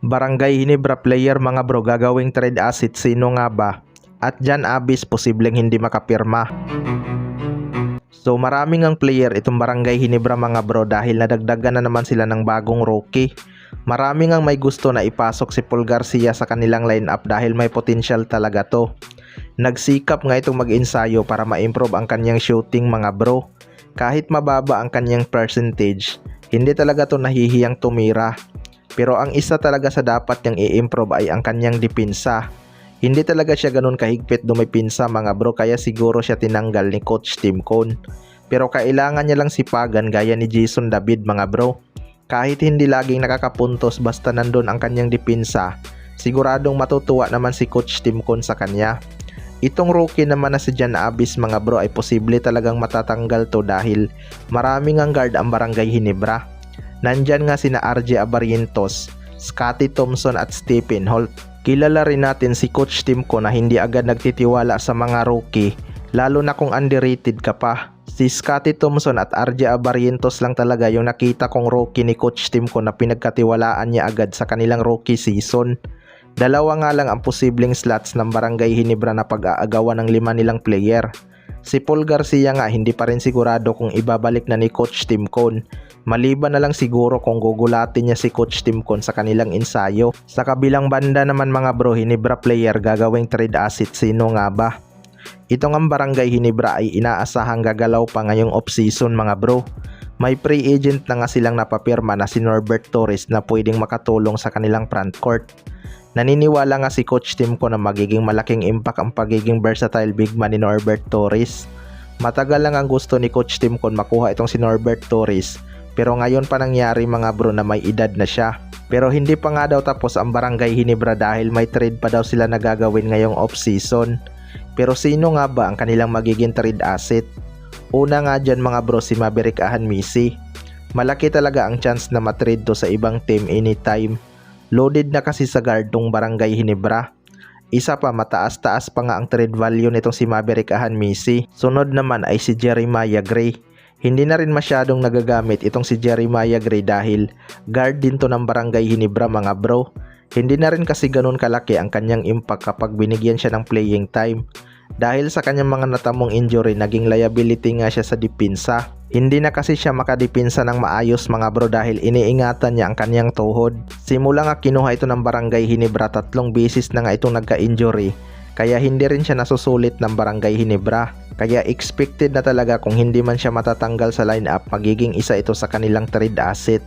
Barangay Ginebra player mga bro, gagawing trade asset, sino nga ba? At Jan Abis posibleng hindi makapirma. So maraming ang player itong Barangay Ginebra mga bro dahil nadagdagan na naman sila ng bagong rookie. Maraming ang may gusto na ipasok si Paul Garcia sa kanilang lineup dahil may potential talaga to. Nagsikap nga itong mag-ensayo para ma-improve ang kanyang shooting mga bro. Kahit mababa ang kanyang percentage, hindi talaga to nahihiyang tumira. Pero ang isa talaga sa dapat niyang i-improve ay ang kanyang depensa. Hindi talaga siya ganun kahigpit dumipinsa mga bro, kaya siguro siya tinanggal ni Coach Tim Cone. Pero kailangan niya lang sipagan gaya ni Jason David mga bro. Kahit hindi laging nakakapuntos basta nandun ang kanyang depensa, siguradong matutuwa naman si Coach Tim Cone sa kanya. Itong rookie naman na si Jan Abis mga bro ay posible talagang matatanggal to dahil maraming ang guard ang Barangay Ginebra. Nandyan nga sina RJ Abarientos, Scottie Thompson at Stephen Holt. Kilala rin natin si Coach Tim Cone na hindi agad nagtitiwala sa mga rookie, lalo na kung underrated ka pa. Si Scottie Thompson at RJ Abarientos lang talaga yung nakita kong rookie ni Coach Tim Cone na pinagkatiwalaan niya agad sa kanilang rookie season. Dalawa nga lang ang posibleng slots ng Barangay Ginebra na pag-aagawan ng 5 nilang player. Si Paul Garcia nga hindi pa rin sigurado kung ibabalik na ni Coach Tim Cone. Maliban na lang siguro kung gugulatin niya si Coach Tim Cone sa kanilang ensayo. Sa kabilang banda naman mga bro, Ginebra player gagawing trade asset, sino nga ba? Itong ang Barangay Ginebra ay inaasahang gagalaw pa ngayong off-season mga bro. May free agent na nga silang napapirma na si Norbert Torres na pwedeng makatulong sa kanilang front court. Naniniwala nga si Coach Tim Cone na magiging malaking impact ang pagiging versatile big man ni Norbert Torres. Matagal lang ang gusto ni Coach Tim Cone makuha itong si Norbert Torres, pero ngayon pa nangyari mga bro na may edad na siya. Pero hindi pa nga daw tapos ang Barangay Ginebra dahil may trade pa daw sila na gagawin ngayong off-season. Pero sino nga ba ang kanilang magiging trade asset? Una nga dyan mga bro, si Maverick Ahanmisi. Malaki talaga ang chance na matrade to sa ibang team anytime. Loaded na kasi sa guard tong Barangay Ginebra. Isa pa, mataas-taas pa nga ang trade value nitong si Maverick Ahanmisi. Sunod naman ay si Jeremiah Gray. Hindi na rin masyadong nagagamit itong si Jeremiah Gray dahil guard din to ng Barangay Ginebra mga bro. Hindi na rin kasi ganun kalaki ang kanyang impact kapag binigyan siya ng playing time. Dahil sa kanyang mga natamong injury, naging liability nga siya sa depensa. Hindi na kasi siya makadepensa ng maayos mga bro dahil iniingatan niya ang kanyang tuhod. Simula nga kinuha ito ng Barangay Ginebra, 3 beses na nga itong nagka-injury. Kaya hindi rin siya nasusulit ng Barangay Ginebra. Kaya expected na talaga kung hindi man siya matatanggal sa lineup, magiging isa ito sa kanilang trade asset.